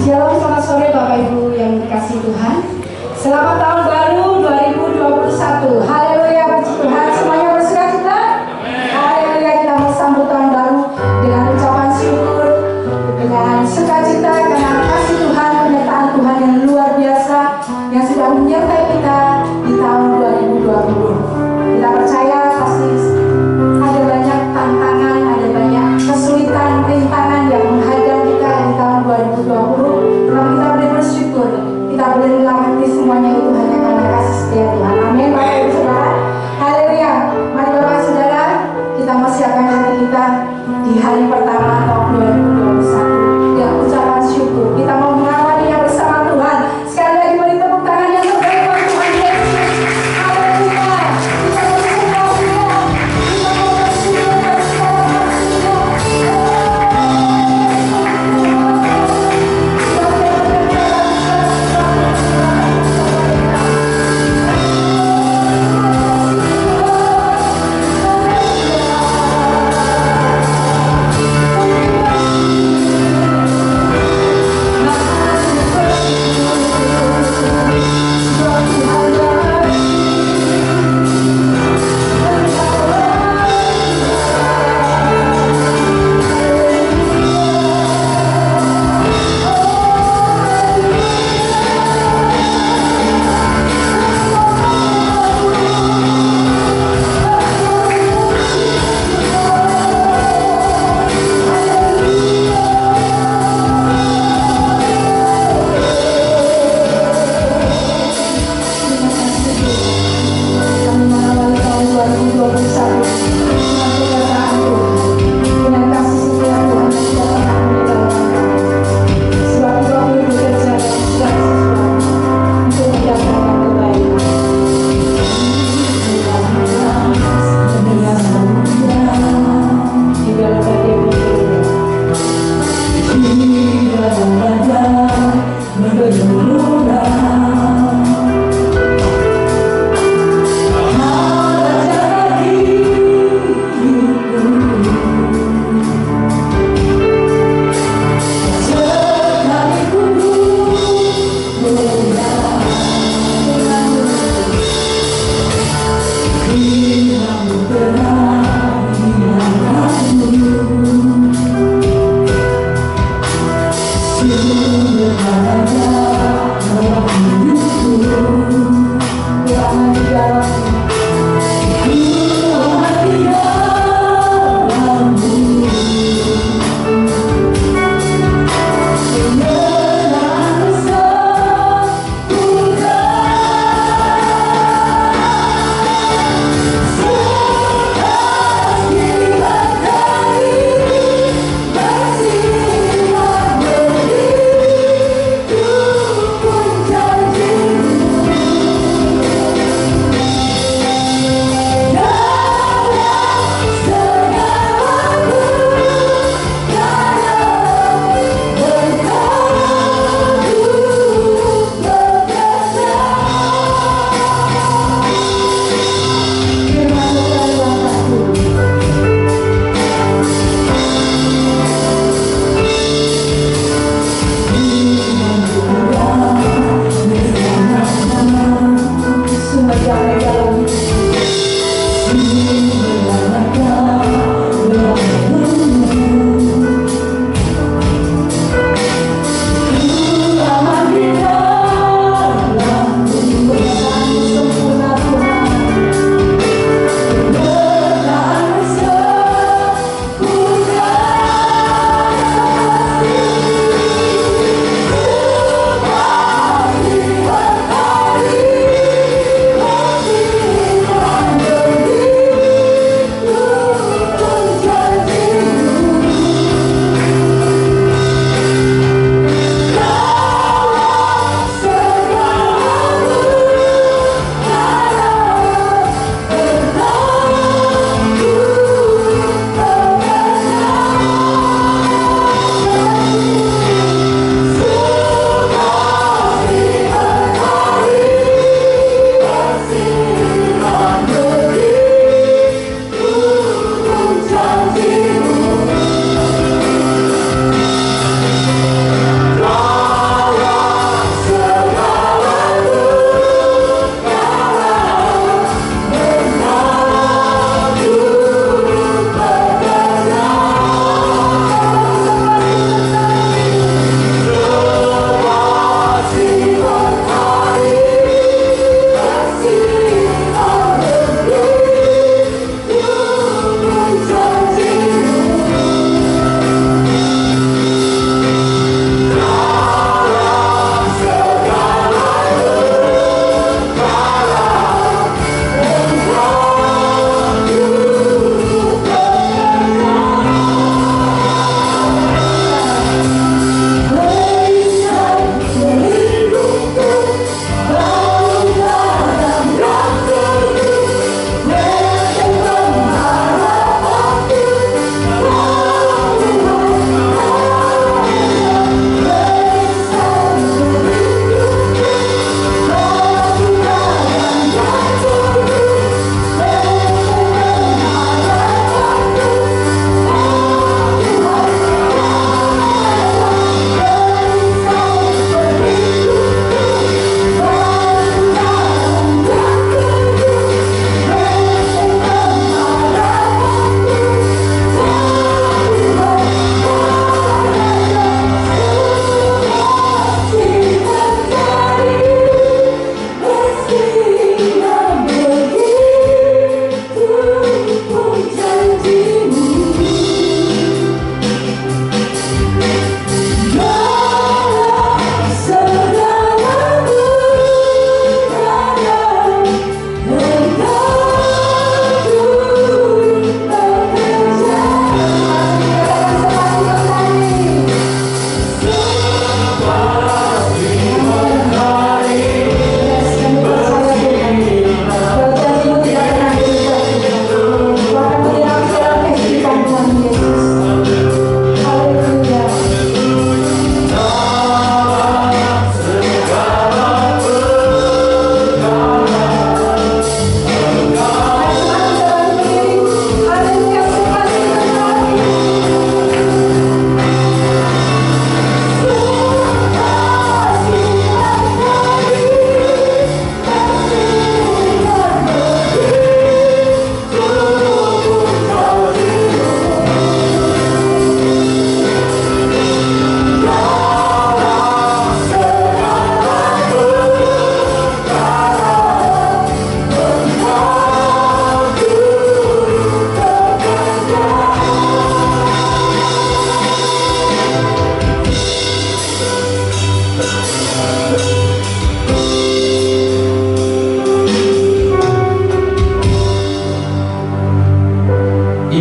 Shalom, selamat sore Bapak Ibu yang dikasihi Tuhan. Selamat tahun baru 2021. Haleluya, puji Tuhan. Semuanya bersukacita. Haleluya, kita mau sambut tahun baru dengan ucapan syukur, dengan sukacita karena kasih Tuhan, penyertaan Tuhan yang luar biasa yang sudah menyertai kita di tahun 2020. Kita percaya pasti ada banyak tantangan, ada banyak kesulitan, rintangan yang menghadang kita di tahun 2020. Tapi kita boleh bersyukur, kita boleh melewati semuanya itu hanya karena kasih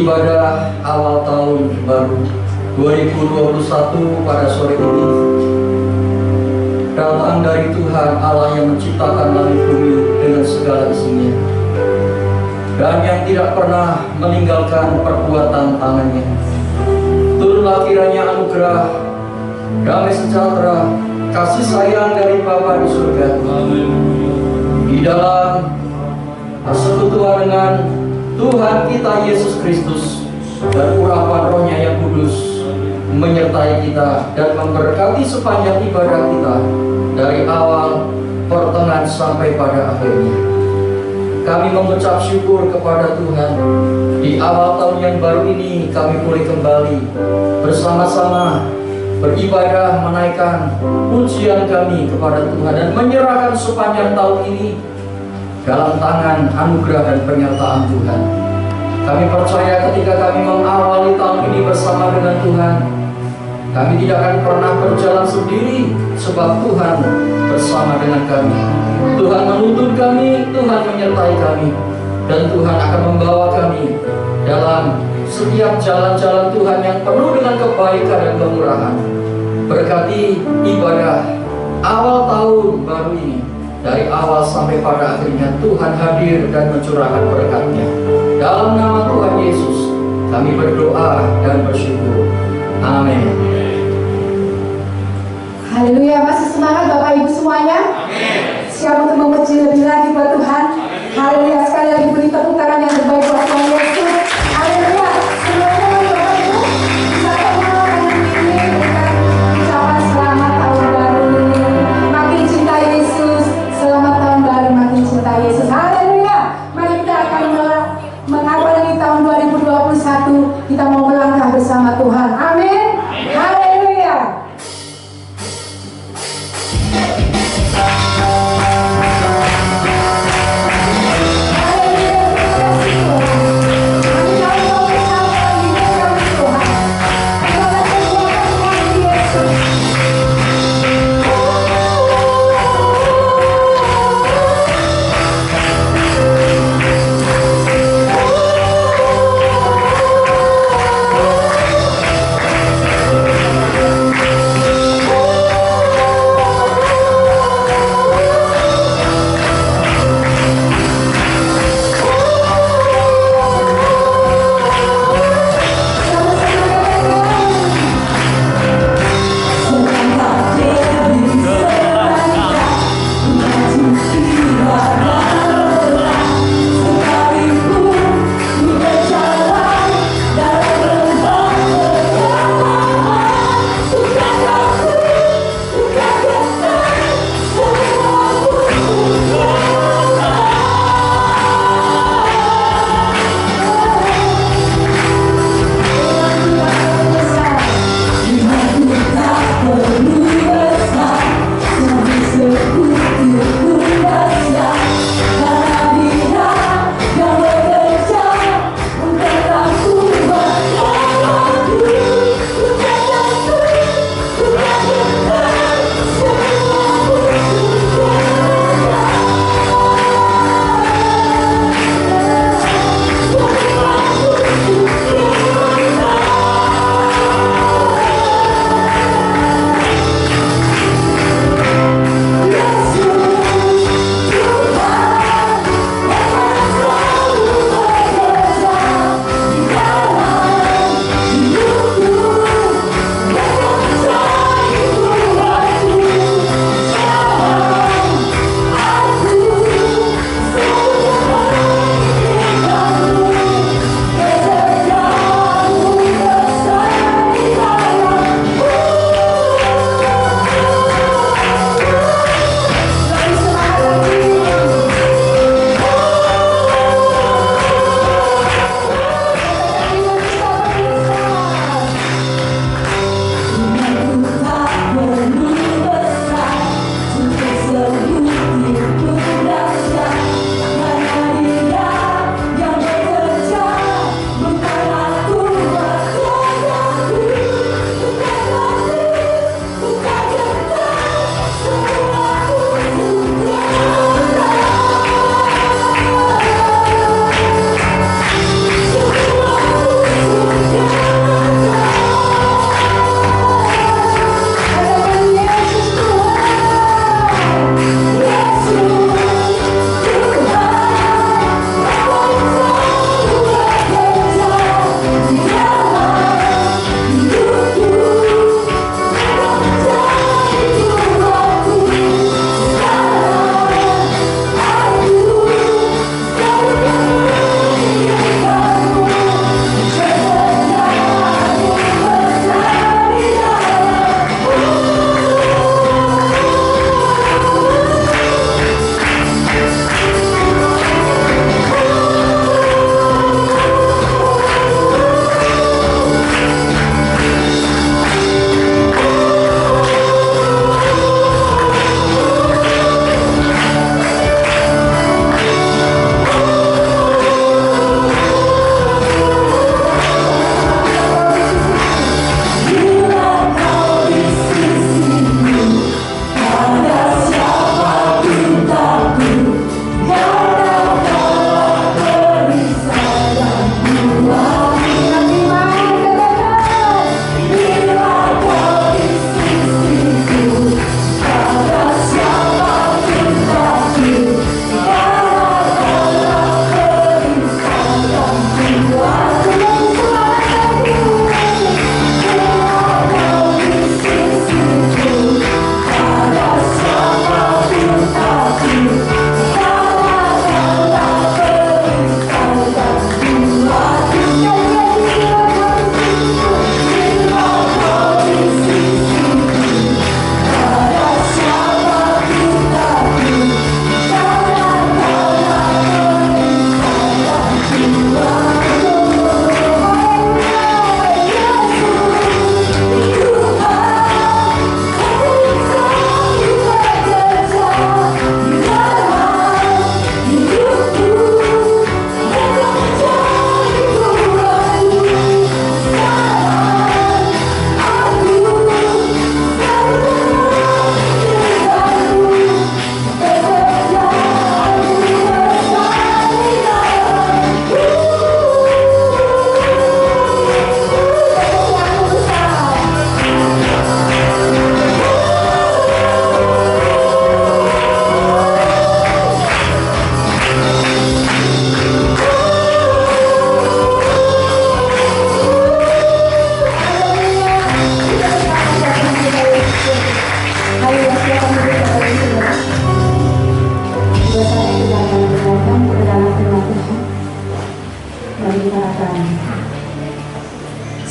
ibadah awal tahun baru 2021 pada sore ini datang dari Tuhan Allah yang menciptakan langit bumi dengan segala isinya, dan yang tidak pernah meninggalkan perbuatan tangannya. Turunlah kiranya anugerah, damai sejahtera, kasih sayang dari Bapa di surga, di dalam persekutuan dengan Tuhan kita Yesus Kristus, dan urapan Roh-Nya yang kudus menyertai kita dan memberkati sepanjang ibadah kita dari awal, pertengahan sampai pada akhirnya. Kami mengucap syukur kepada Tuhan. Di awal tahun yang baru ini kami boleh kembali bersama-sama beribadah, menaikkan pujian kami kepada Tuhan dan menyerahkan sepanjang tahun ini dalam tangan anugerah dan penyertaan Tuhan. Kami percaya ketika kami mengawali tahun ini bersama dengan Tuhan, kami tidak akan pernah berjalan sendiri, sebab Tuhan bersama dengan kami. Tuhan menuntun kami, Tuhan menyertai kami, dan Tuhan akan membawa kami dalam setiap jalan-jalan Tuhan yang penuh dengan kebaikan dan kemurahan. Berkati ibadah awal tahun baru ini, dari awal sampai pada akhirnya Tuhan hadir dan mencurahkan berkat-Nya. Dalam nama Tuhan Yesus kami berdoa dan bersyukur. Amin. Haleluya. Masih semangat Bapak Ibu semuanya? Siap untuk memuji lebih lagi buat Tuhan? Haleluya. Sekali lagi beri tepuk tangan yang terbaik buat Tuhan Yesus. Haleluya. Semuanya Bapak Ibu bisa kenal dengan ini, berikan ucapan selamat tahun baru. Makin cinta Yesus. Selamat tahun baru, makin cinta Yesus. Haleluya. Mari kita akan mengawali tahun 2021. Kita mau melangkah bersama Tuhan. Amin. Haleluya.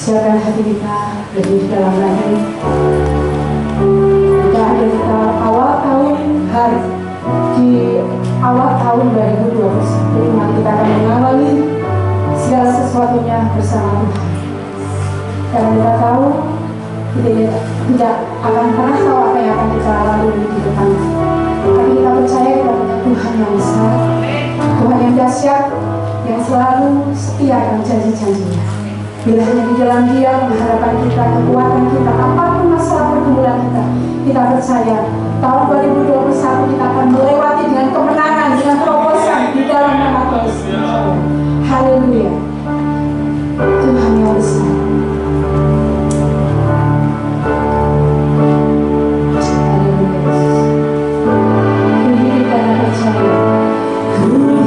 Siapkan hati kita lebih dalam lagi. Kita ada kita awal tahun hari di awal tahun 2021, mari kita akan mengawali segala sesuatunya bersama Tuhan. Karena kita tahu kita tidak akan pernah tahu apa yang akan kita lalui di depan. Tapi kita percaya kepada Tuhan yang besar, Tuhan yang dahsyat, yang selalu setia dengan janji-janjinya. Bila hanya di dalam Dia pengharapan kita, kekuatan kita, apapun masalah pergumulan kita, kita percaya tahun 2021 kita akan melewati dengan kemenangan, dengan terobosan di dalam nama Tuhan Yesus. Haleluya. Tuhan yang besar. Ku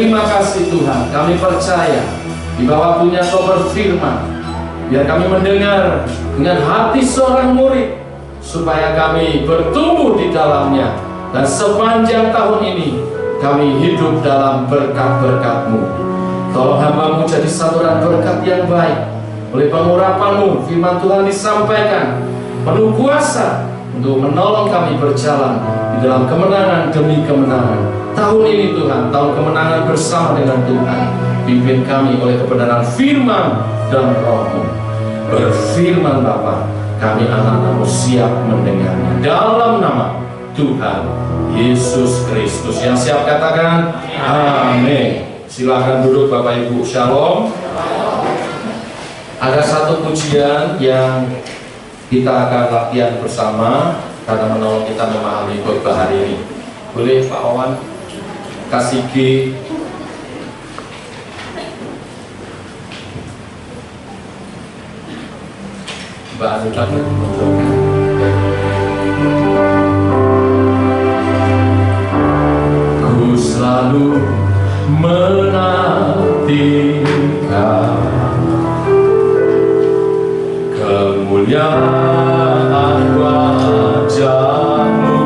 Terima kasih Tuhan, kami percaya di bawah waktunya Kau berfirman, biar kami mendengar dengan hati seorang murid, supaya kami bertumbuh di dalamnya, dan sepanjang tahun ini kami hidup dalam berkat-berkat-Mu. Tolong hamba-Mu jadi saluran berkat yang baik. Oleh pengurapan-Mu, firman Tuhan disampaikan penuh kuasa untuk menolong kami berjalan di dalam kemenangan demi kemenangan. Tahun ini Tuhan, tahun kemenangan bersama dengan Tuhan. Pimpin kami oleh kebenaran firman dan Roh-Mu. Berfirman Bapa, kami anak-anak-Mu siap mendengarnya. Dalam nama Tuhan Yesus Kristus. Yang siap katakan amin. Silakan duduk Bapak Ibu. Shalom. Ada satu pujian yang kita akan latihan bersama karena menolong kita memahami khotbah hari ini. Boleh Pak Owan kasih G. Mbak Anita. Ku selalu menantikan kemuliaan wajah-Mu,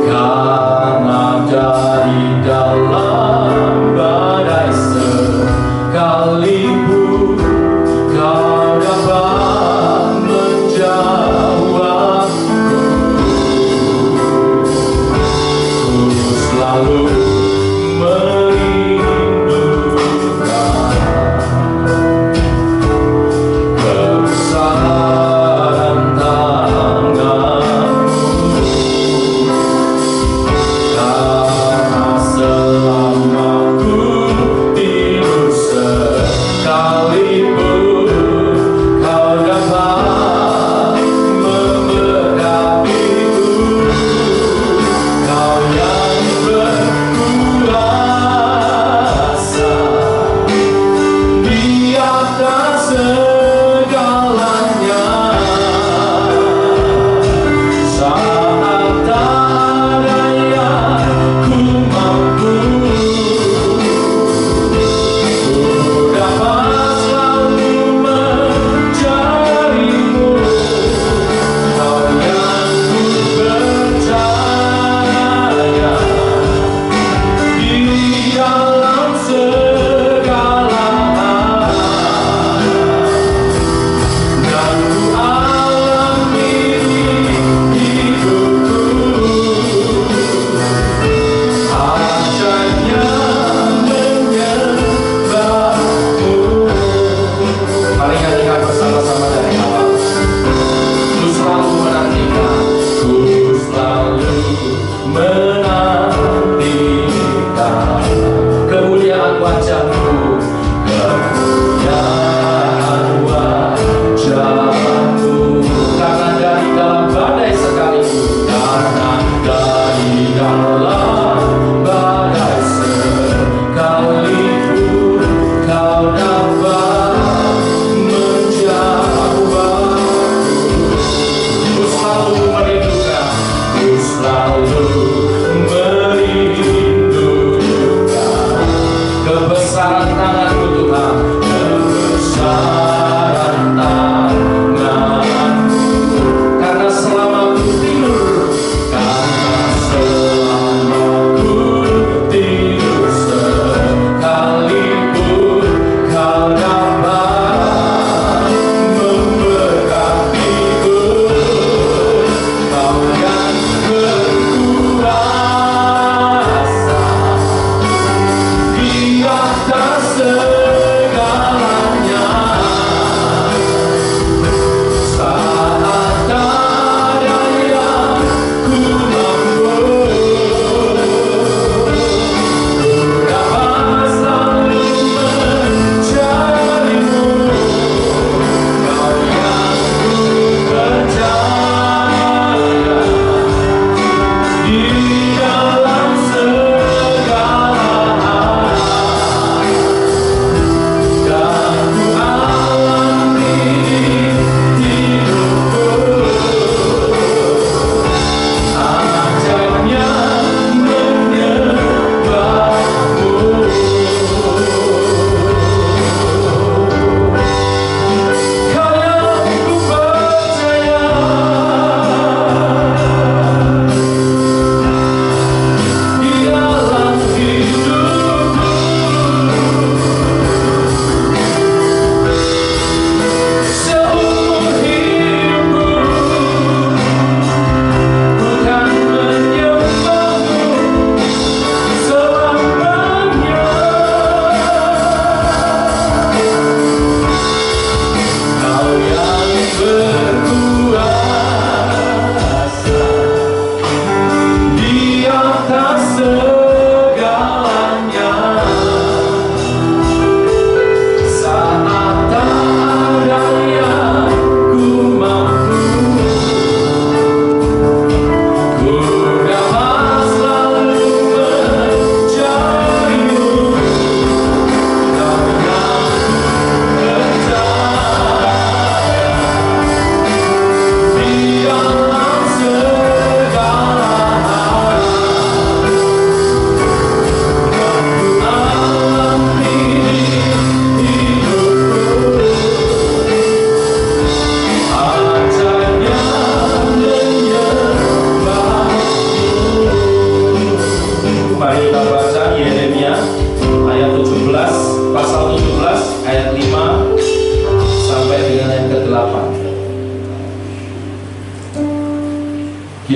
karena dari dalam badai sekalipun Kau dapat menjawabku. Ku selalu merindukan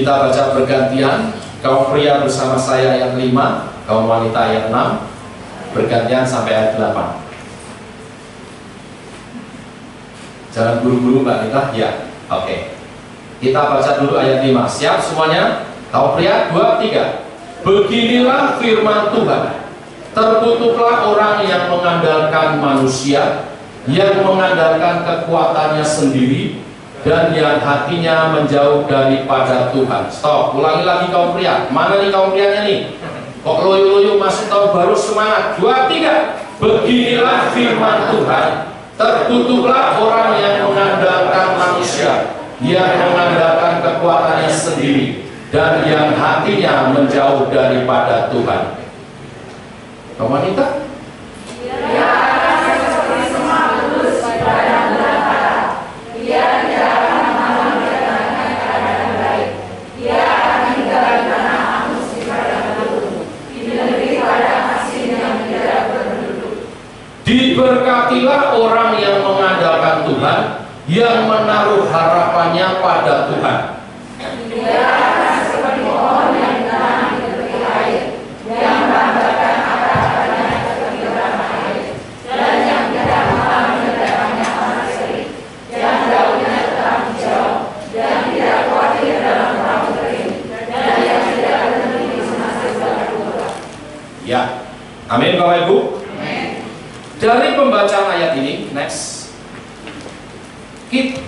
Kita baca bergantian, kaum pria bersama saya ayat 5, kaum wanita ayat 6, bergantian sampai ayat 8. Jangan buru-buru Mbak Nita, ya. Oke. Kita baca dulu ayat 5. Siap semuanya? Kaum pria, 2, 3. Beginilah firman Tuhan. Terkutuklah orang yang mengandalkan manusia, yang mengandalkan kekuatannya sendiri, dan yang hatinya menjauh daripada Tuhan. Stop, ulangi lagi kaum pria. Mana nih kaum prianya nih? Kok loyo-loyo masih tahun baru semangat? 2, 3. Beginilah firman Tuhan. Terkutuklah orang yang mengandalkan manusia, yang mengandalkan kekuatannya sendiri, dan yang hatinya menjauh daripada Tuhan. Kaum wanita? Diberkatilah orang yang mengandalkan Tuhan, yang menaruh harapannya pada Tuhan. Dia akan seperti pohon yang ditanam di tepi air, yang membanggakan akar-akarnya seperti berapa air, dan yang tidak mengalami datangnya panas kering, yang daunnya tetap hijau, dan tidak khawatir dalam tahun kering, dan yang tidak berhenti di semasa segala. Ya, amin Bapak Ibu. Dari pembacaan ayat ini, next,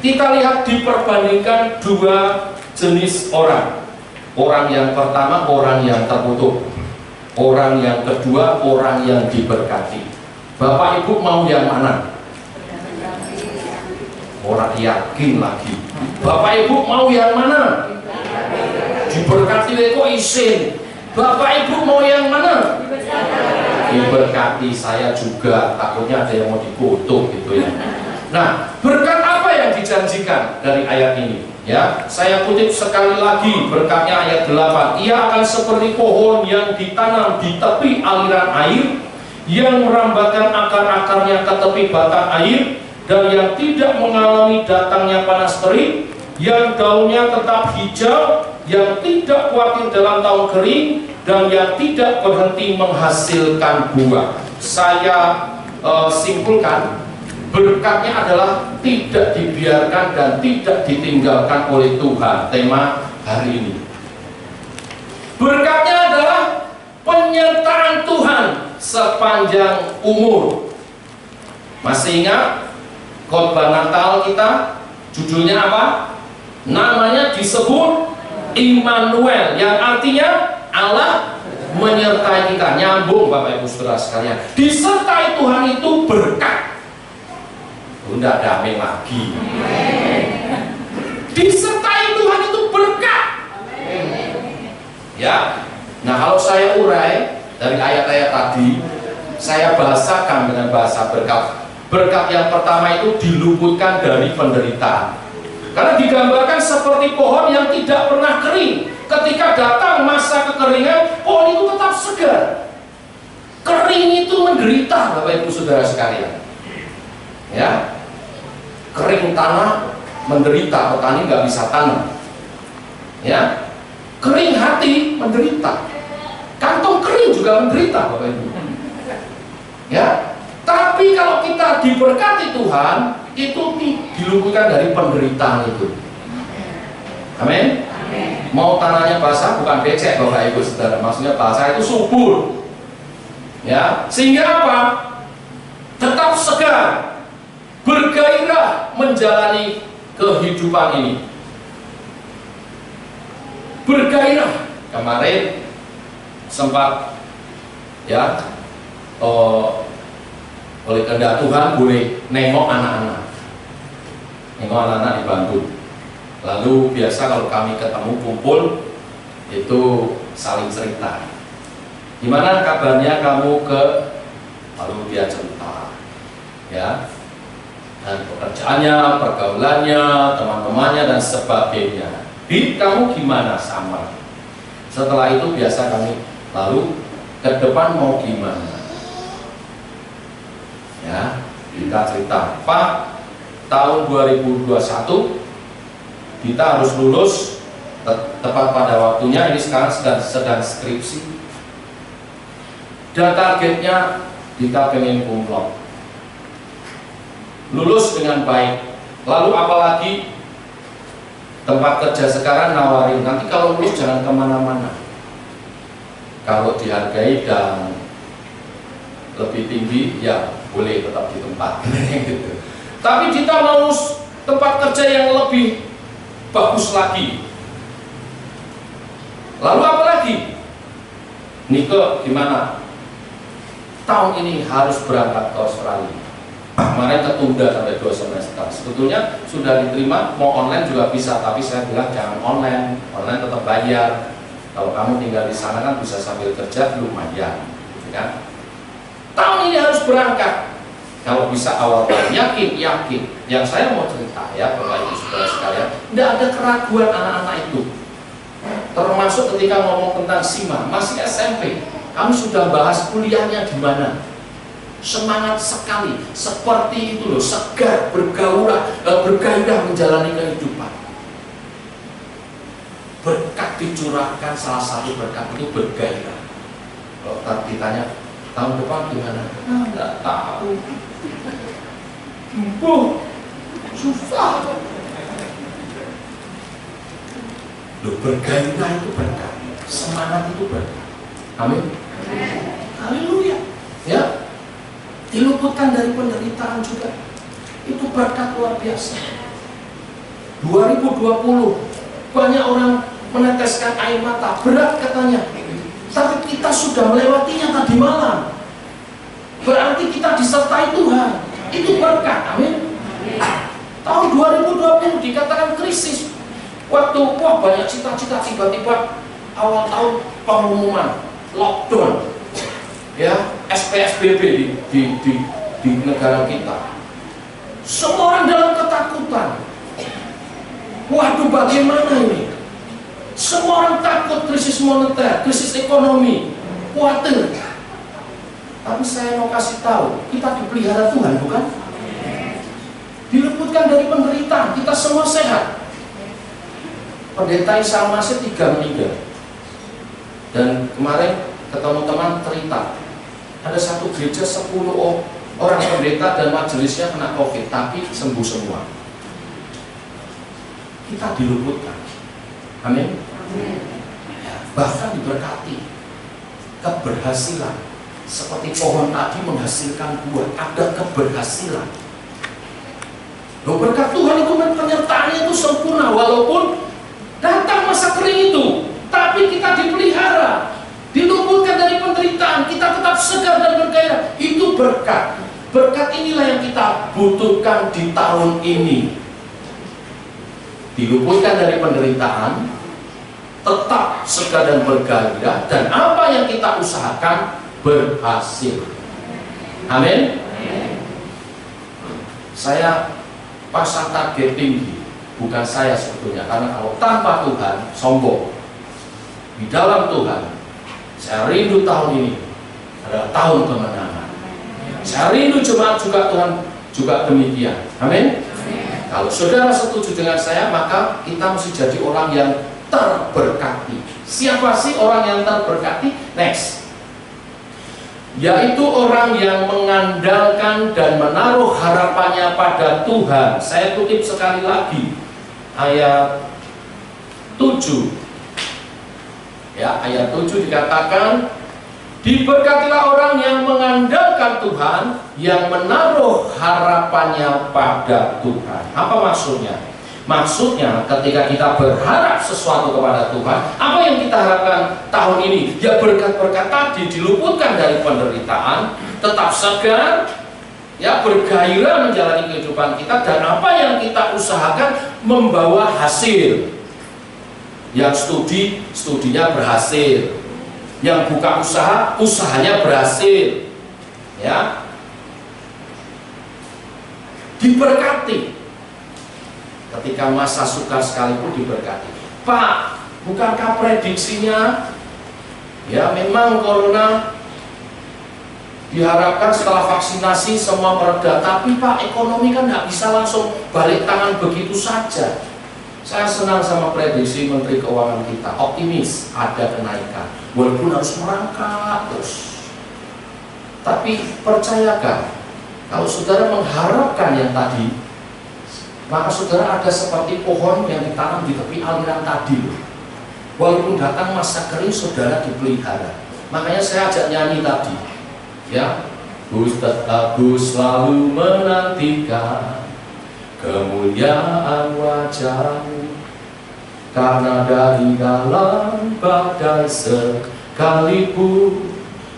kita lihat diperbandingkan dua jenis orang. Orang yang pertama, orang yang terkutuk. Orang yang kedua, orang yang diberkati. Bapak Ibu mau yang mana? Orang yakin lagi. Bapak Ibu mau yang mana? Diberkati kok isin. Bapak Ibu mau yang mana? Diberkati. Saya juga takutnya ada yang mau dikutuk gitu ya. Nah, berkat apa yang dijanjikan dari ayat ini? Ya, saya kutip sekali lagi berkatnya ayat 8. Ia akan seperti pohon yang ditanam di tepi aliran air, yang merambatkan akar-akarnya ke tepi batang air, dan yang tidak mengalami datangnya panas terik, yang daunnya tetap hijau, yang tidak khawatir dalam tahun kering, dan yang tidak berhenti menghasilkan buah. Saya simpulkan, berkatnya adalah tidak dibiarkan dan tidak ditinggalkan oleh Tuhan. Tema hari ini, berkatnya adalah penyertaan Tuhan sepanjang umur. Masih ingat khotbah Natal kita? Judulnya apa? Namanya disebut Immanuel, yang artinya Allah menyertai kita. Nyambung Bapak Ibu Saudara sekalian. Disertai Tuhan itu berkat. Tidak damai lagi. Disertai Tuhan itu berkat. Ya. Nah, kalau saya urai dari ayat-ayat tadi, saya bahasakan dengan bahasa berkat. Berkat yang pertama itu diluputkan dari penderitaan. Karena digambarkan seperti pohon yang tidak pernah kering. Ketika datang masa kekeringan, pohon itu tetap segar. Kering itu menderita, Bapak Ibu Saudara sekalian. Ya, kering tanah menderita, petani nggak bisa tanam. Ya, kering hati menderita. Kantong kering juga menderita, Bapak Ibu. Ya, tapi kalau kita diberkati Tuhan, itu diluputkan dari penderitaan itu. Amin. Mau tanahnya basah bukan becek Bapak Ibu Saudara, maksudnya basah itu subur. Ya, sehingga apa? Tetap segar, bergairah menjalani kehidupan ini. Bergairah. Kemarin sempat ya oleh kehendak Tuhan boleh nengok anak-anak. Nengok anak-anak di Bandung. Lalu biasa kalau kami ketemu kumpul itu saling cerita. Gimana kabarnya kamu ke? Lalu dia cerita, ya, dan pekerjaannya, pergaulannya, teman-temannya dan sebagainya. Di kamu gimana? Sama. Setelah itu biasa kami lalu ke depan mau gimana? Ya, kita cerita. Pak, tahun 2021 kita harus lulus tepat pada waktunya. Ini sekarang sedang skripsi, dan targetnya kita pengen kumlot, lulus dengan baik. Lalu apalagi tempat kerja sekarang nawarin, nanti kalau lulus jangan kemana-mana, kalau dihargai dan lebih tinggi ya boleh tetap di tempat. Tapi kita mau tempat kerja yang lebih bagus lagi. Lalu apa lagi? Nike gimana? Tahun ini harus berangkat ke Australia. Kemarin ketunda sampai 2 semester. Sebetulnya sudah diterima, mau online juga bisa, tapi saya bilang jangan online. Online tetap bayar. Kalau kamu tinggal di sana kan bisa sambil kerja, lumayan, kan? Tahun ini harus berangkat. Kalau bisa awal tahun, yakin. Yang saya mau cerita ya, Bapak Ibu Saudara sekalian, tidak ada keraguan anak-anak itu. Termasuk ketika ngomong tentang Sima, masih SMP, kami sudah bahas kuliahnya di mana. Semangat sekali, seperti itu loh, segar, bergairah menjalani kehidupan. Berkat dicurahkan, salah satu berkat itu bergairah. Kalau ditanya tahun depan gimana? Nggak tahu. Susah. Loh, bergairah itu berkat, semangat itu berkat. Amin. Haleluya. Ya. Diluputkan dari penderitaan juga, itu berkat luar biasa. 2020 banyak orang meneteskan air mata, berat katanya, tapi kita sudah melewatinya tadi malam. Berarti kita disertai Tuhan, itu berkat. Amin. Tahun 2020 dikatakan krisis, waktu banyak cita-cita, tiba-tiba awal tahun pengumuman lockdown, ya, SPSBB di negara kita. Semua orang dalam ketakutan. Waduh, bagaimana ini? Semua orang takut, krisis moneter, krisis ekonomi, khawatir. Tapi saya mau kasih tahu, kita dipelihara Tuhan, bukan? Diluputkan dari penderitaan, kita semua sehat. Pendeta Isa Masih 3 meninggal. Dan kemarin ketemu teman cerita, ada satu gereja 10 orang pendeta dan majelisnya kena COVID, tapi sembuh semua. Kita diluputkan. Amin. Bahkan diberkati keberhasilan, seperti pohon tadi menghasilkan buah, ada keberhasilan. Loh, berkat Tuhan itu penyertaannya itu sempurna, walaupun datang masa kering itu, tapi kita dipelihara, diluputkan dari penderitaan, kita tetap segar dan bergairah. Itu berkat. Berkat inilah yang kita butuhkan di tahun ini. Diluputkan dari penderitaan, tetap segar dan bergairah, dan apa yang kita usahakan berhasil. Amin. Saya pasang target tinggi, bukan saya sebetulnya, karena kalau tanpa Tuhan sombong. Di dalam Tuhan, saya rindu tahun ini adalah tahun kemenangan. Saya rindu jemaat juga Tuhan juga demikian. Amin. Kalau saudara setuju dengan saya, maka kita mesti jadi orang yang terberkati. Siapa sih orang yang terberkati? Next. Yaitu orang yang mengandalkan dan menaruh harapannya pada Tuhan. Saya kutip sekali lagi ayat 7. Ya, ayat 7 dikatakan, diberkatilah orang yang mengandalkan Tuhan, yang menaruh harapannya pada Tuhan. Apa maksudnya? Maksudnya ketika kita berharap sesuatu kepada Tuhan, apa yang kita harapkan tahun ini? Ya, berkat-berkat tadi, diluputkan dari penderitaan, tetap segar, ya, bergairah menjalani kehidupan kita, dan apa yang kita usahakan membawa hasil. Yang studi, studinya berhasil. Yang buka usaha, usahanya berhasil. Ya. Diberkati. Ketika masa sukar sekalipun diberkati. Pak, bukankah prediksinya ya memang corona diharapkan setelah vaksinasi semua mereda, tapi Pak, ekonomi kan nggak bisa langsung balik tangan begitu saja. Saya senang sama prediksi Menteri Keuangan kita, optimis ada kenaikan, walaupun harus merangkak terus. Tapi percayakan, kalau saudara mengharapkan yang tadi, maka saudara ada seperti pohon yang ditanam di tepi aliran tadi. Walaupun datang masa kering, saudara dipelihara. Makanya saya ajak nyanyi tadi, ya, Aku selalu menantikan kemuliaan wajah-Mu, karena dari dalam badai sekalipun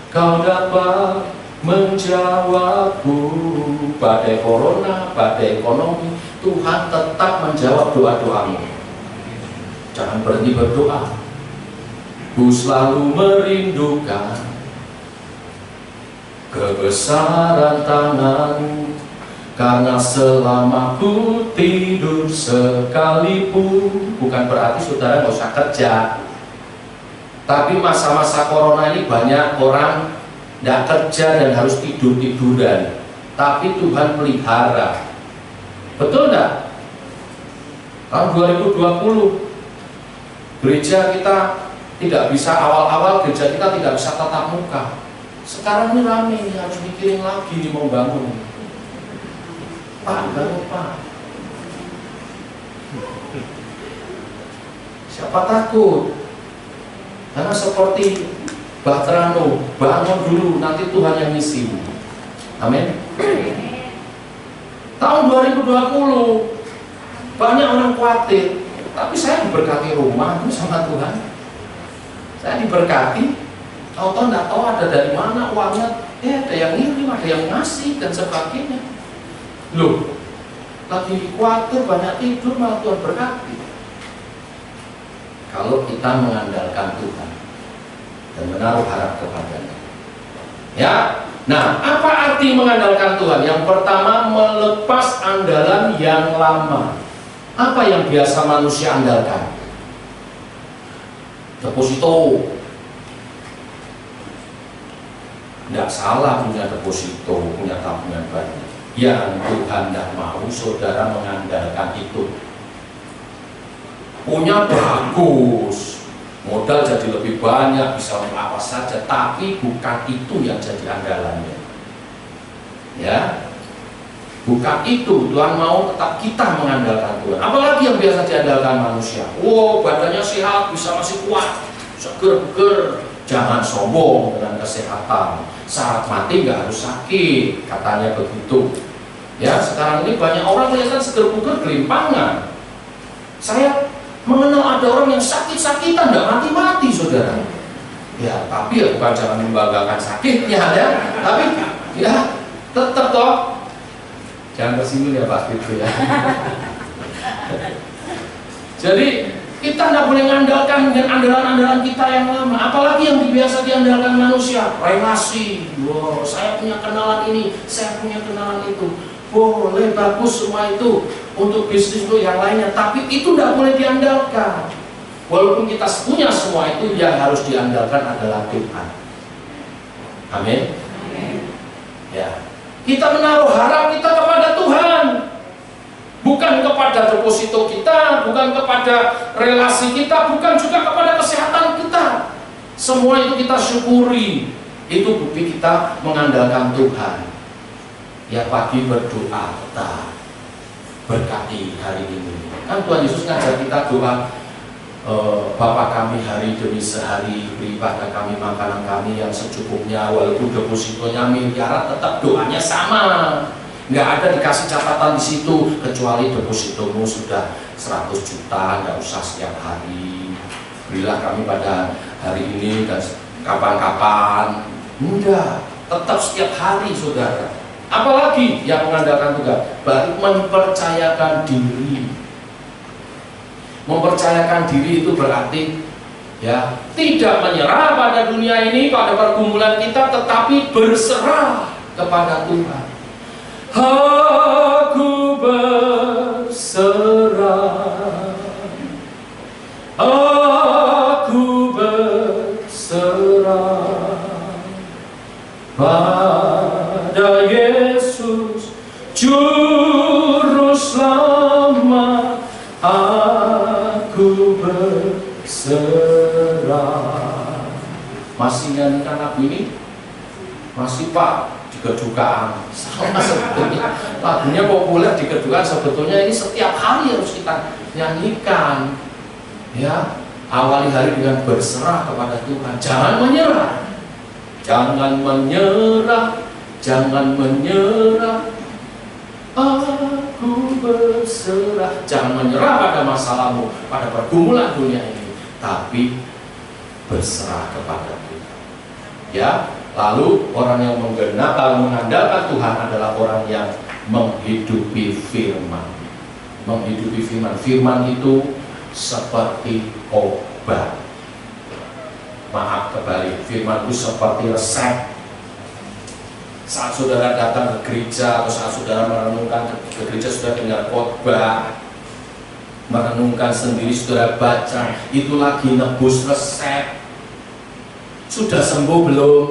Kau dapat menjawabku. Badai corona, badai ekonomi, Tuhan tetap menjawab doa-doamu. Jangan berhenti berdoa. Ku selalu merindukan kebesaran tangan-Mu, karena selama ku tidur sekalipun. Bukan berarti saudara nggak usah kerja, tapi masa-masa corona ini banyak orang nggak kerja dan harus tidur-tiduran, tapi Tuhan pelihara. Betul nggak? Tahun 2020 gereja kita tidak bisa, awal-awal gereja kita tidak bisa tatap muka. Sekarang ini rame, harus mikirin lagi nih mau bangun. Pak, bangun Pak. Siapa takut? Karena seperti Batrano, bangun dulu, nanti Tuhan yang ngisi. Amin. Tahun 2020 banyak orang khawatir, tapi saya diberkati rumah sama Tuhan. Saya diberkati. Tahu-tahu nggak tahu ada dari mana uangnya, ada yang ngirim, ada yang ngasih dan sebagainya. Loh, lagi khawatir banyak tidur malah Tuhan berkati. Kalau kita mengandalkan Tuhan dan menaruh harap kepadanya, ya. Nah, apa arti mengandalkan Tuhan? Yang pertama, melepas andalan yang lama. Apa yang biasa manusia andalkan? Deposito. Tidak salah punya deposito, punya tabungan banyak. Yang Tuhan tidak mau saudara mengandalkan itu. Punya bagus, modal jadi lebih banyak, bisa untuk apa saja, tapi bukan itu yang jadi andalannya. Ya, bukan itu. Tuhan mau tetap kita mengandalkan Tuhan. Apalagi yang biasa diandalkan manusia. Wow, badannya sehat, bisa masih kuat, seger-geger. Jangan sombong dengan kesehatan. Saat mati nggak harus sakit, katanya begitu. Ya, sekarang ini banyak orang kelihatan seger-buger gelimpangan. Saya mengenal ada orang yang sakit-sakitan nggak mati-mati, saudara. Ya, tapi ya bukan jangan membanggakan sakitnya, ya. Tapi ya tetap toh. Jangan tersinggung ya Pak Firko ya. Jadi kita tidak boleh mengandalkan dengan andalan-andalan kita yang lama, apalagi yang biasa diandalkan manusia. Relasi, wow, saya punya kenalan ini, saya punya kenalan itu. Boleh, bagus semua itu untuk bisnis itu yang lainnya, tapi itu tidak boleh diandalkan. Walaupun kita punya semua itu, yang harus diandalkan adalah Tuhan. Amin. Ya, kita menaruh harap kita kepada Tuhan. Bukan kepada deposito kita, bukan kepada relasi kita, bukan juga kepada kesehatan kita. Semua itu kita syukuri. Itu bukti kita mengandalkan Tuhan. Ya, pagi berdoa tetap berkati hari ini. Kan Tuhan Yesus ngajar kita doa, Bapa kami hari demi sehari, beri pada kami makanan kami yang secukupnya. Walaupun depositonya miliaran, tetap doanya sama. Nggak ada dikasih catatan di situ, kecuali depositomu sudah 100 juta, nggak usah setiap hari. Berilah kami pada hari ini dan kapan-kapan. Enggak, tetap setiap hari, saudara. Apalagi yang mengandalkan Tuhan, baru mempercayakan diri. Mempercayakan diri itu berarti ya tidak menyerah pada dunia ini, pada pergumulan kita, tetapi berserah kepada Tuhan. Aku berserah, aku berserah pada Yesus Juru Selamat. lagu ini masih Pak di kedukaan. Sama sebetulnya lagunya populer di kedukaan, sebetulnya ini setiap hari harus kita nyanyikan. Ya, awali hari dengan berserah kepada Tuhan. Jangan menyerah, jangan menyerah, jangan menyerah. Aku berserah. Jangan menyerah pada masalahmu, pada pergumulan dunia ini, tapi berserah kepada Tuhan. Ya, lalu orang yang mengandalkan Tuhan adalah orang yang menghidupi firman. Menghidupi firman. Firman itu seperti obat. Maaf kembali, firman itu seperti resep. Saat saudara datang ke gereja atau saat saudara merenungkan ke gereja, saudara dengar khotbah, merenungkan sendiri, saudara baca, itu lagi nebus resep. Sudah sembuh belum?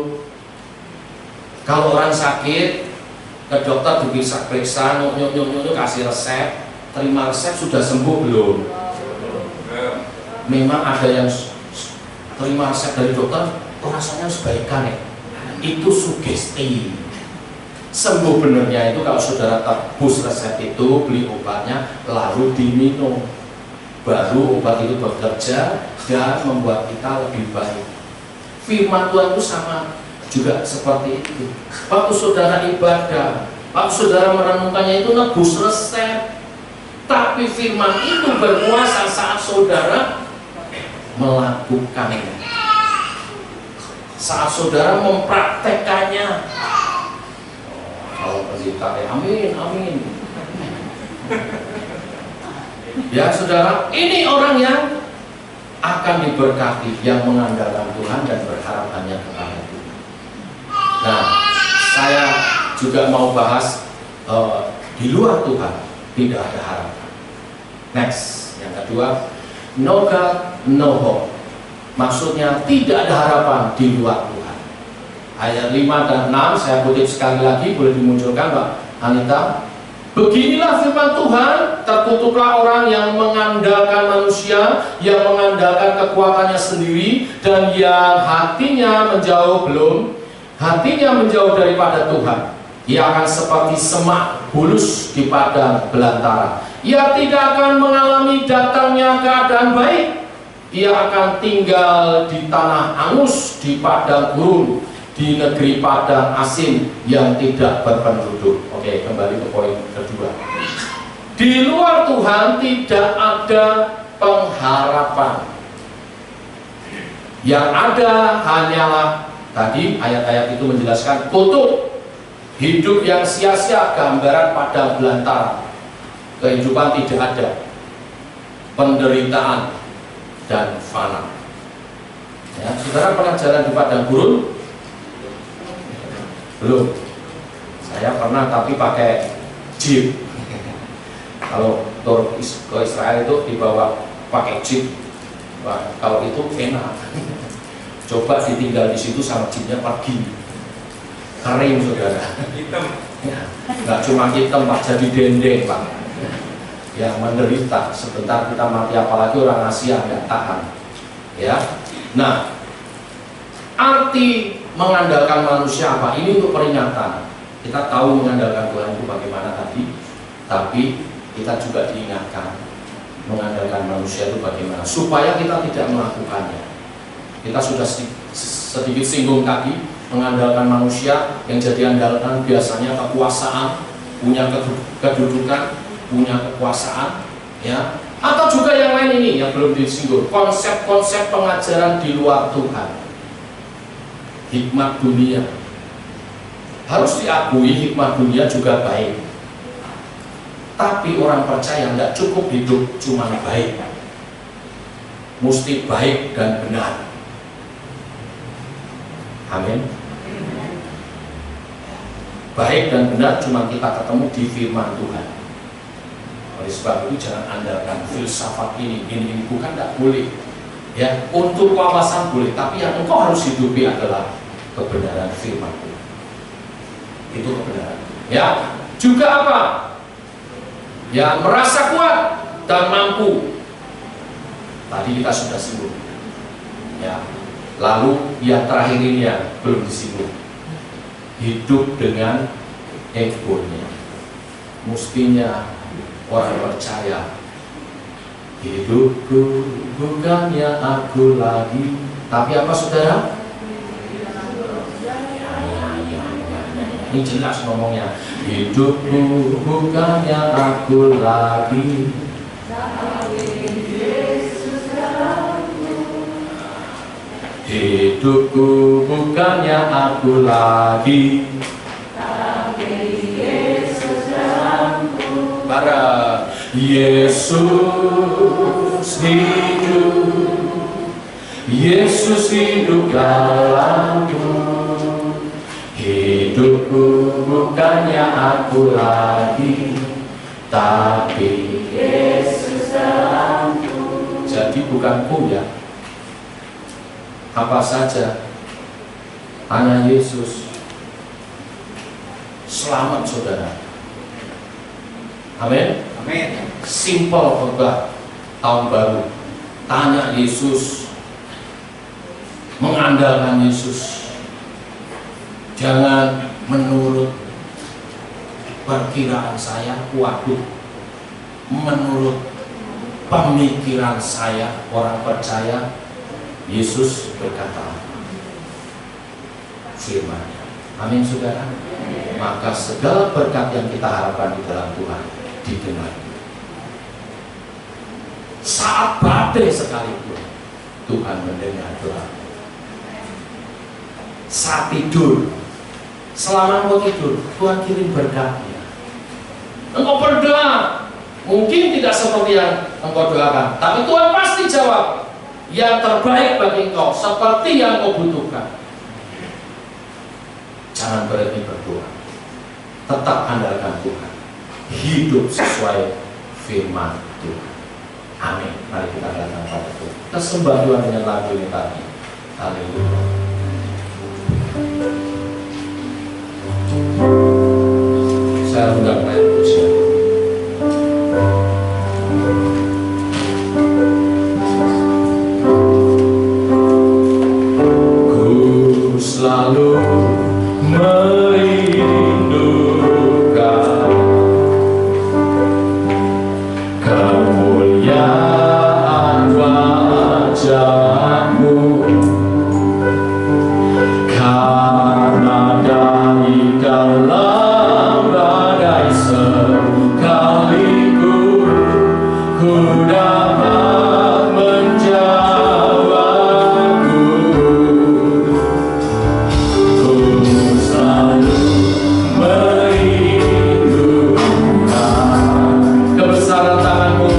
Kalau orang sakit ke dokter diperiksa, nyuk kasih resep, terima resep, sudah sembuh belum? Memang ada yang terima resep dari dokter, rasanya sebaikan ya. Itu sugesti. Sembuh benernya itu kalau saudara tebus resep itu, beli obatnya, lalu diminum, baru obat itu bekerja dan membuat kita lebih baik. Firman Tuhan itu sama juga seperti itu. Waktu saudara ibadah, waktu saudara merenungkannya itu nebus resep, tapi firman itu berkuasa saat saudara melakukannya, saat saudara mempraktekannya. Kalau pendeta amin, amin. Ya saudara, ini orang yang akan diberkati, yang mengandalkan Tuhan dan berharap hanya kepada Tuhan. Nah, saya juga mau bahas di luar Tuhan tidak ada harapan. Next, yang kedua, no God, no hope. Maksudnya tidak ada harapan di luar Tuhan. Ayat 5 dan 6 saya kutip sekali lagi, boleh dimunculkan Mbak Anita. Beginilah firman Tuhan, terkutuklah orang yang mengandalkan manusia, yang mengandalkan kekuatannya sendiri, dan yang hatinya menjauh daripada Tuhan. Ia akan seperti semak bulus di padang belantara. Ia tidak akan mengalami datangnya keadaan baik. Ia akan tinggal di tanah angus, di padang gurun, di negeri padang asin yang tidak berpenduduk. Oke, kembali ke poin kedua. Di luar Tuhan tidak ada pengharapan. Yang ada hanyalah, tadi ayat-ayat itu menjelaskan, kutuk, hidup yang sia-sia, gambaran padang belantara. Kehidupan tidak ada, penderitaan dan fana. Ya, saudara pernah jalan di padang gurun? Belum. Saya pernah, tapi pakai jeep. Kalau tur ke Israel itu dibawa pakai jeep. Wah, kalau itu enak. Coba ditinggal di situ sama jeepnya pergi. Kering saudara. Hitam. Ya, nggak cuma hitam Pak, jadi dendeng Pak. Ya, menderita. Sebentar kita mati, apalagi orang Asia nggak tahan. Ya. Nah, arti mengandalkan manusia apa? Ini untuk peringatan. Kita tahu mengandalkan Tuhan itu bagaimana tadi, tapi kita juga diingatkan mengandalkan manusia itu bagaimana, supaya kita tidak melakukannya. Kita sudah sedikit singgung tadi, mengandalkan manusia yang jadi andalkan biasanya kekuasaan, punya kedudukan, punya kekuasaan, ya. Atau juga yang lain ini yang belum disinggung, konsep-konsep pengajaran di luar Tuhan. Hikmat dunia, harus diakui hikmat dunia juga baik, tapi orang percaya tidak cukup hidup cuma baik, mesti baik dan benar. Amin. Baik dan benar cuma kita ketemu di firman Tuhan. Oleh sebab itu jangan andalkan filsafat ini bukan, tidak boleh. Ya, untuk wawasan boleh, tapi yang engkau harus hidupi adalah kebenaran firman Tuhan. Itu kebenaran. Ya, juga apa? Ya, merasa kuat dan mampu. Tadi kita sudah singgung. Ya, Lalu yang terakhir ini ya, belum disinggung, hidup dengan egonya. Mestinya orang percaya, hidupku bukannya aku lagi, tapi apa saudara? Ini jelas ngomongnya, hidupku bukannya aku lagi, hidupku bukannya aku lagi, para Yesus hidup, Yesus hidup dalamku, hidupku bukannya aku lagi, tapi Yesus dalamku. Jadi bukan ku ya, apa saja, hanya Yesus. Selamat saudara. Amin. Amin. Simple khotbah tahun baru. Tanya Yesus, mengandalkan Yesus. Jangan menurut perkiraan saya, waduh, menurut pemikiran saya, orang percaya. Yesus berkata firman-Nya. Amin saudara. Maka segala berkat yang kita harapkan di dalam Tuhan didengar. Saat badai sekalipun Tuhan mendengar doa. Saat tidur, selama engkau tidur, Tuhan kirim berkatnya. Engkau berdoa, mungkin tidak seperti yang engkau doakan, tapi Tuhan pasti jawab yang terbaik bagi engkau, seperti yang engkau butuhkan. Jangan berhenti berdoa, tetap andalkan Tuhan, hidup sesuai firman Tuhan. Amin. Mari kita datang pada Tuhan. Kita sembah Tuhan dengan lagu ini tadi. Haleluya. Saya undang main usia. Ku selalu merindukan kemuliaan wajah-Mu, karena dari dalam badai sekalipun ku dapat menjawabku. Ku selalu merindukan kebesaran tangan-Mu,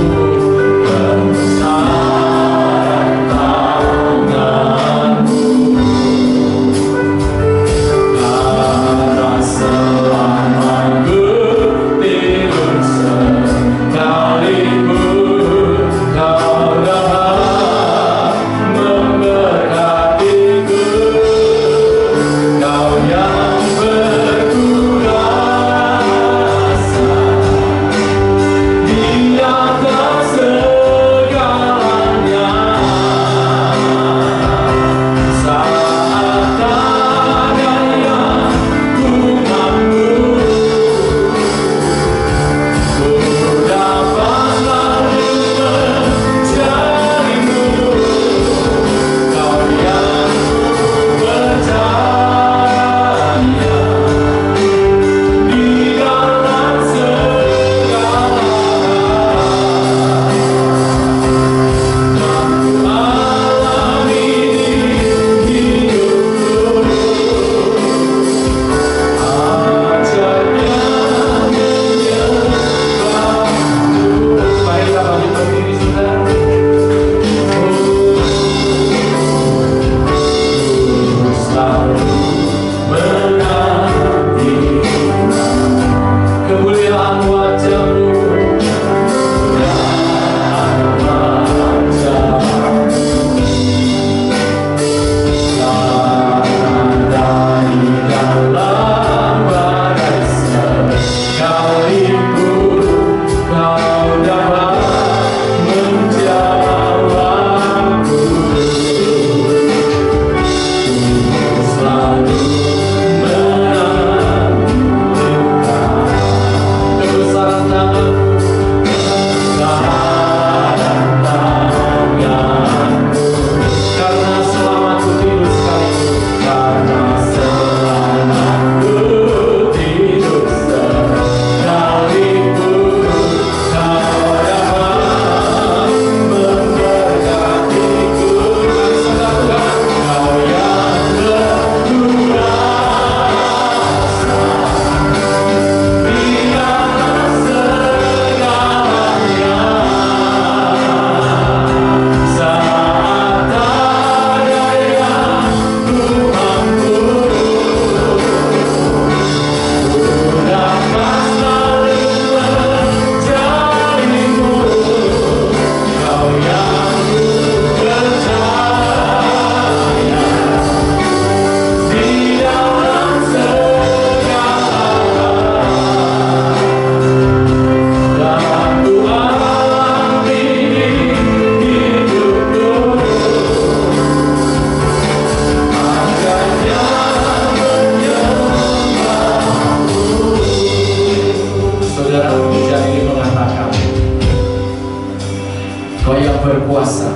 Engkau yang berkuasa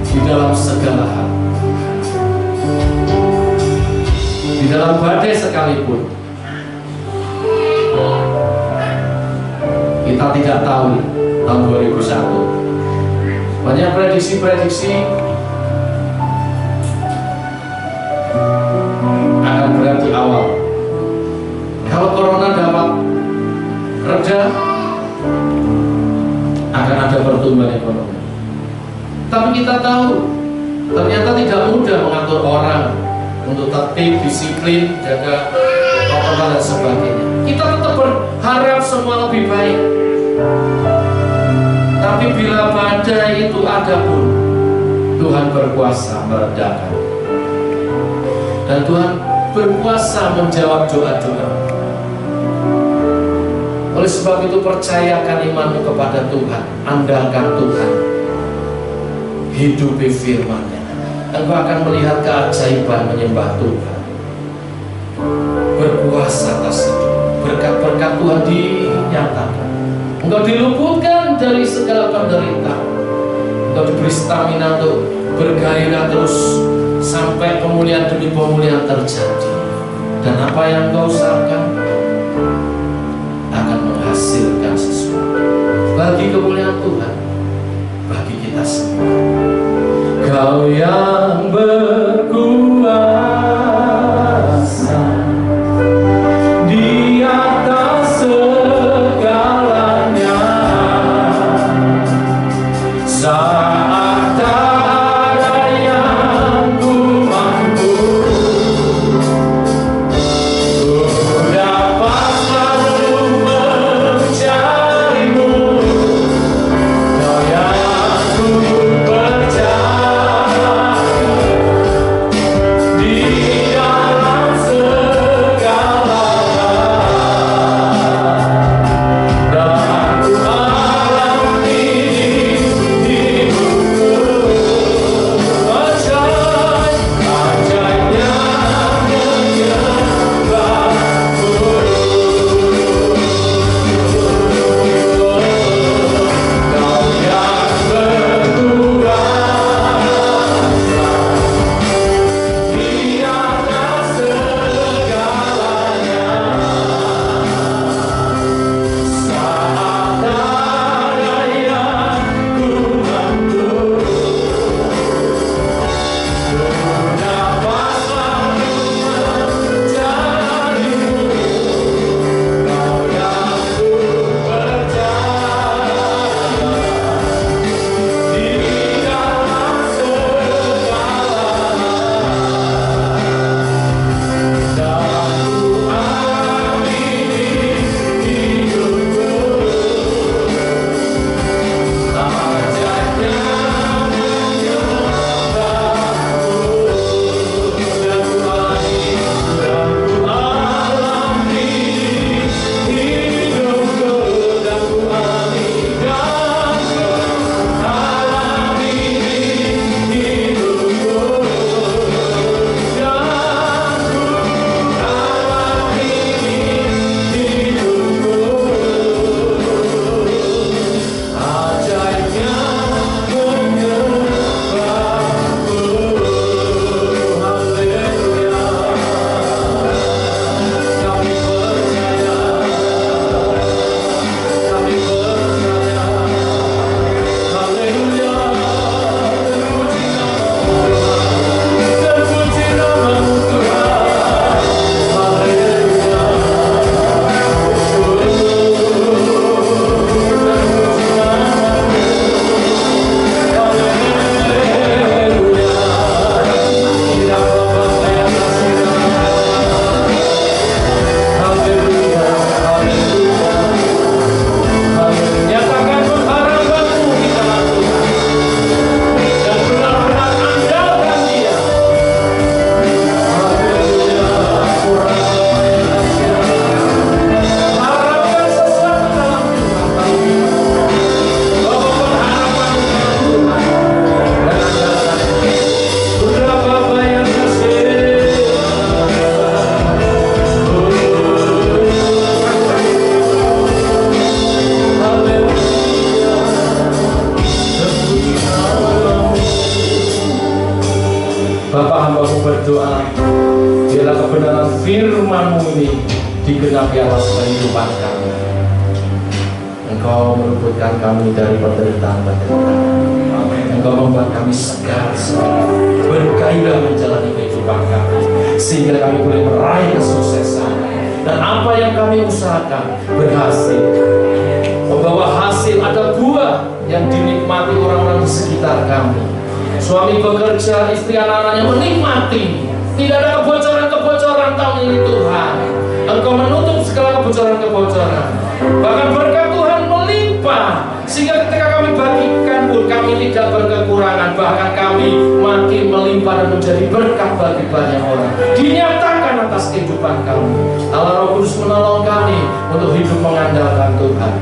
di dalam segala hal. Di dalam badai sekalipun, kita tidak tahu tahun 2001. Banyak prediksi-prediksi akan berat di awal. Kalau corona dapat reda, akan ada pertumbuhan ekonomi. Tapi kita tahu ternyata tidak mudah mengatur orang untuk tertib, disiplin, jaga protokol dan sebagainya. Kita tetap berharap semua lebih baik. Tapi bila badai itu ada pun, Tuhan berkuasa meredakan. Dan Tuhan berkuasa menjawab doa-doa. Oleh sebab itu percayakan imanmu kepada Tuhan, andalkan Tuhan, hidupi firman-Nya. Engkau akan melihat keajaiban menyembah Tuhan. Berkuasa atas hidup, berkat-berkat Tuhan dinyatakan. Engkau diluputkan dari segala penderitaan. Engkau diberi stamina untuk bergairah terus sampai pemulihan demi pemulihan terjadi. Dan apa yang engkau usahakan akan menghasilkan sesuatu bagi kemuliaan Tuhan, bagi kita semua. Kau yang berkuasa di atas segalanya, saat tak ada yang ku mampu, ku dapat selalu mencarimu. hamba-hambamu berdoa, biarlah kebenaran firman-Mu ini digenapi atas kehidupan kami. Engkau meluputkan kami dari penderitaan-penderitaan. Engkau membuat kami segar, bergairah menjalani kehidupan kami, sehingga kami boleh meraih kesuksesan. Dan apa yang kami usahakan berhasil, membawa hasil, ada buah yang dinikmati orang-orang di sekitar kami. Suami bekerja, istri anak-anaknya menikmati. Tidak ada kebocoran-kebocoran tahun ini Tuhan. Engkau menutup segala kebocoran-kebocoran. Bahkan berkat Tuhan melimpah, sehingga ketika kami bagikan pun kami tidak berkekurangan. Bahkan kami makin melimpah dan menjadi berkat bagi banyak orang. Dinyatakan atas kehidupan kami. Allah Roh Kudus menolong kami untuk hidup mengandalkan Tuhan,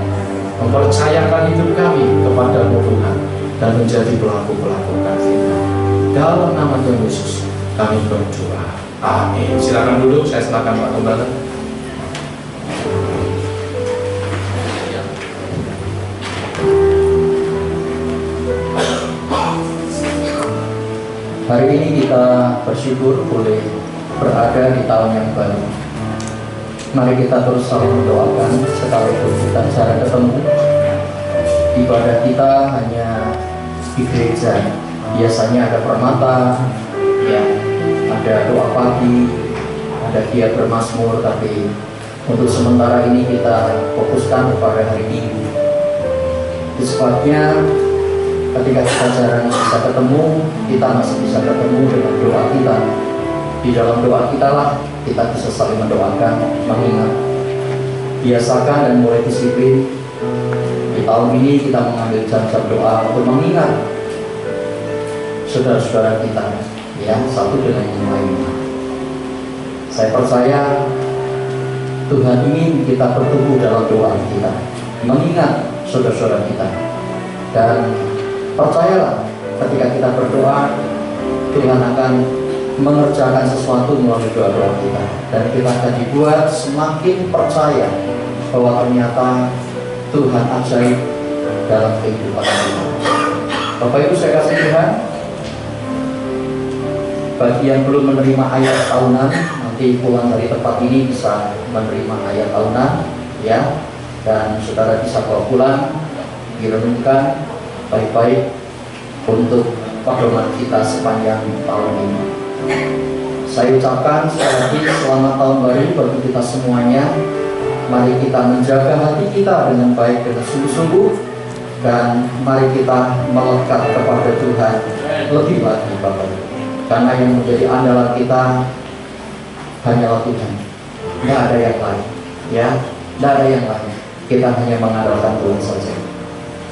mempercayakan hidup kami kepada-Mu Tuhan, dan menjadi pelaku-pelaku kasih-Mu. Dalam nama Tuhan Yesus kami berdoa. Amin. Silakan duduk, saya silakan Pak Gembala. Hari ini kita bersyukur boleh berada di tahun yang baru. Mari kita terus saling mendoakan sekalipun kita jarang ketemu. Ibadah kita hanya di gereja. Biasanya ada permata, ya, ada doa pagi, ada giat bermazmur, tapi untuk sementara ini kita fokuskan kepada hari Minggu. Itu sebabnya ketika kita jarang bisa ketemu, kita masih bisa ketemu dengan doa kita. Di dalam doa kita lah kita bisa saling mendoakan, mengingat. Biasakan dan mulai disiplin. Di tahun ini kita mengambil jam-jam doa untuk mengingat saudara-saudara kita, ya, satu dengan yang lainnya. Saya percaya Tuhan ingin kita bertumbuh dalam doa kita, mengingat saudara-saudara kita. Dan percayalah, ketika kita berdoa, Tuhan akan mengerjakan sesuatu melalui doa-doa kita, dan kita akan dibuat semakin percaya bahwa ternyata Tuhan ajaib dalam kehidupan kita. Bapak Ibu saya kasih Tuhan, bagi yang belum menerima ayat tahunan, nanti pulang dari tempat ini bisa menerima ayat tahunan, ya, dan saudara bisa bawa pulang, direnungkan baik-baik untuk pedoman kita sepanjang tahun ini. Saya ucapkan sekali lagi selamat tahun baru bagi kita semuanya. Mari kita menjaga hati kita dengan baik, dengan sungguh-sungguh, dan mari kita melekat kepada Tuhan lebih lagi, Bapak Ibu. Karena yang menjadi andalan kita hanyalah Tuhan, tidak ada yang lain, ya, tidak ada yang lain. Kita hanya mengandalkan Tuhan saja.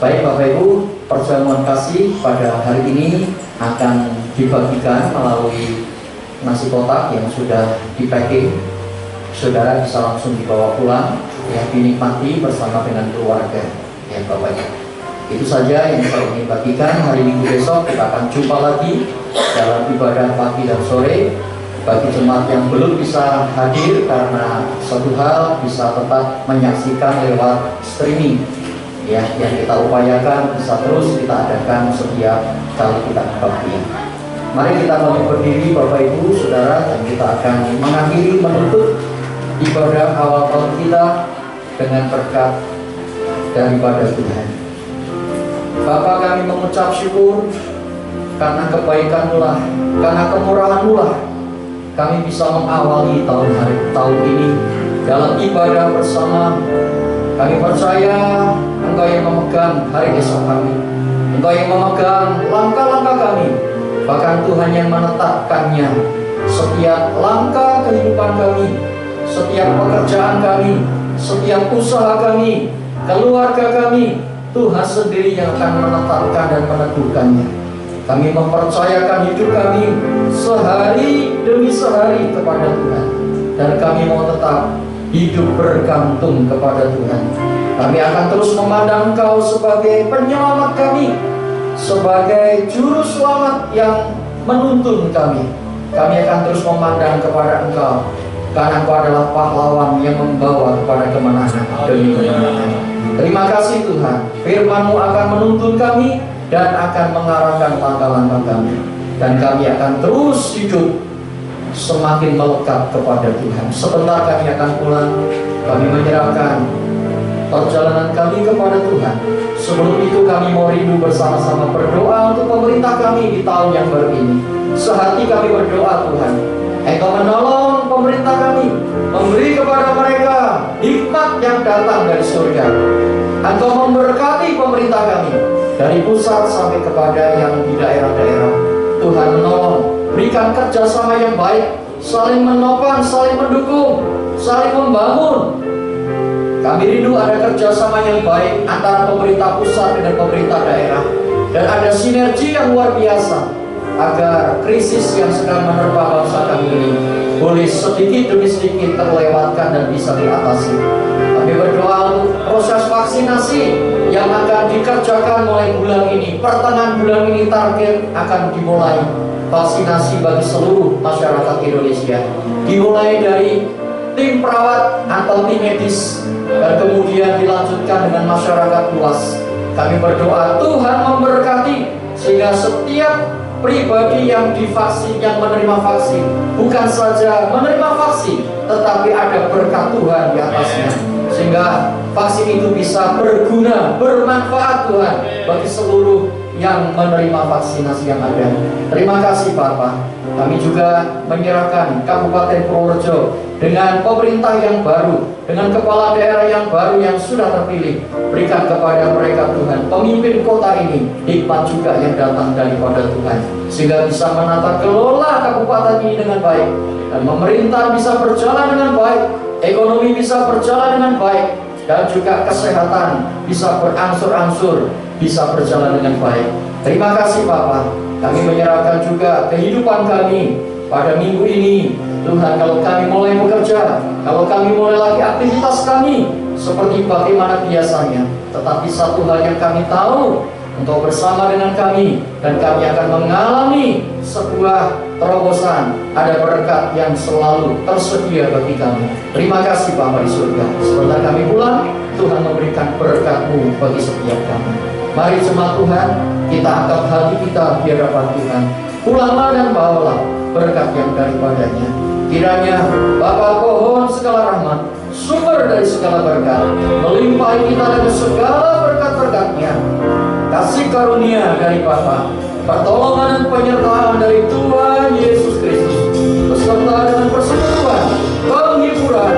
Baik Bapak Ibu, perjamuan kasih pada hari ini akan dibagikan melalui nasi kotak yang sudah di-packing. Saudara bisa langsung dibawa pulang, ya, dinikmati bersama dengan keluarga, ya Bapak Ibu. Itu saja yang saya ingin bagikan. Hari Minggu besok kita akan jumpa lagi dalam ibadah pagi dan sore. Bagi jemaat yang belum bisa hadir karena suatu hal, bisa tetap menyaksikan lewat streaming, ya, yang kita upayakan bisa terus kita adakan setiap kali kita kebaktian. Mari kita mau berdiri Bapak Ibu Saudara, dan kita akan mengakhiri menutup ibadah awal tahun kita dengan berkat daripada Tuhan. Bapa, kami mengucap syukur karena kebaikan-Mu lah, karena kemurahan-Mu lah kami bisa mengawali tahun ini dalam ibadah bersama. Kami percaya Engkau yang memegang hari esok kami, Engkau yang memegang langkah-langkah kami, bahkan Tuhan yang menetapkannya. Setiap langkah kehidupan kami, setiap pekerjaan kami, setiap usaha kami, keluarga kami, Tuhan sendiri yang akan menetapkan dan meneguhkannya. Kami mempercayakan hidup kami sehari demi sehari kepada Tuhan, dan kami mau tetap hidup bergantung kepada Tuhan. Kami akan terus memandang Engkau sebagai penyelamat kami, sebagai juru selamat yang menuntun kami. Kami akan terus memandang kepada Engkau, karena Engkau adalah pahlawan yang membawa kepada kemenangan demi kemenangan. Terima kasih Tuhan, firman-Mu akan menuntun kami dan akan mengarahkan langkah-langkah kami. dan kami akan terus hidup semakin melekat kepada Tuhan. Sebentar kami akan pulang, kami menyerahkan perjalanan kami kepada Tuhan. Sebelum itu kami mau rindu bersama-sama berdoa untuk pemerintah kami di tahun yang baru ini. Sehati kami berdoa, Tuhan, Engkau menolong pemerintah kami, memberi kepada mereka hikmat yang datang dari surga. Engkau memberkati pemerintah kami dari pusat sampai kepada yang di daerah-daerah. Tuhan menolong, berikan kerjasama yang baik, saling menopang, saling mendukung, saling membangun. Kami rindu ada kerjasama yang baik antara pemerintah pusat dengan pemerintah daerah, dan ada sinergi yang luar biasa agar krisis yang sedang menerpa bangsa kami ini boleh sedikit demi sedikit terlewatkan dan bisa diatasi. Kami berdoa untuk proses vaksinasi yang akan dikerjakan mulai bulan ini. Pertengahan bulan ini target akan dimulai vaksinasi bagi seluruh masyarakat Indonesia. Dimulai dari tim perawat atau tim medis, dan kemudian dilanjutkan dengan masyarakat luas. Kami berdoa Tuhan memberkati sehingga setiap pribadi yang divaksin, yang menerima vaksin, bukan saja menerima vaksin, tetapi ada berkat Tuhan di atasnya, sehingga vaksin itu bisa berguna, bermanfaat Tuhan bagi seluruh yang menerima vaksinasi yang ada. Terima kasih Bapak. Kami juga menyerahkan Kabupaten Purworejo dengan pemerintah yang baru, dengan kepala daerah yang baru yang sudah terpilih. Berikan kepada mereka Tuhan pemimpin kota ini hikmat juga yang datang daripada Tuhan, sehingga bisa menata kelola kabupaten ini dengan baik, dan pemerintah bisa berjalan dengan baik, ekonomi bisa berjalan dengan baik, dan juga kesehatan bisa berangsur-angsur bisa berjalan dengan baik. Terima kasih Bapak. Kami menyerahkan juga kehidupan kami pada minggu ini. Tuhan, kalau kami mulai bekerja, kalau kami mulai lagi aktivitas kami seperti bagaimana biasanya, tetapi satu hal yang kami tahu, Engkau bersama dengan kami, dan kami akan mengalami sebuah terobosan. Ada berkat yang selalu tersedia bagi kami. Terima kasih Bapa di surga. Sebentar kami pulang, Tuhan memberikan berkat-Mu bagi setiap kami. Mari jemaat Tuhan, kita angkat hati kita di hadapan Tuhan. Pulanglah dan bawalah berkat yang daripadanya. Kiranya Bapa pohon segala rahmat, sumber dari segala berkat, melimpahi kita dengan segala berkat-berkat-Nya. Kasih karunia dari Bapa, pertolongan dan penyertaan dari Tuhan Yesus Kristus, beserta dengan persekutuan, penghiburan,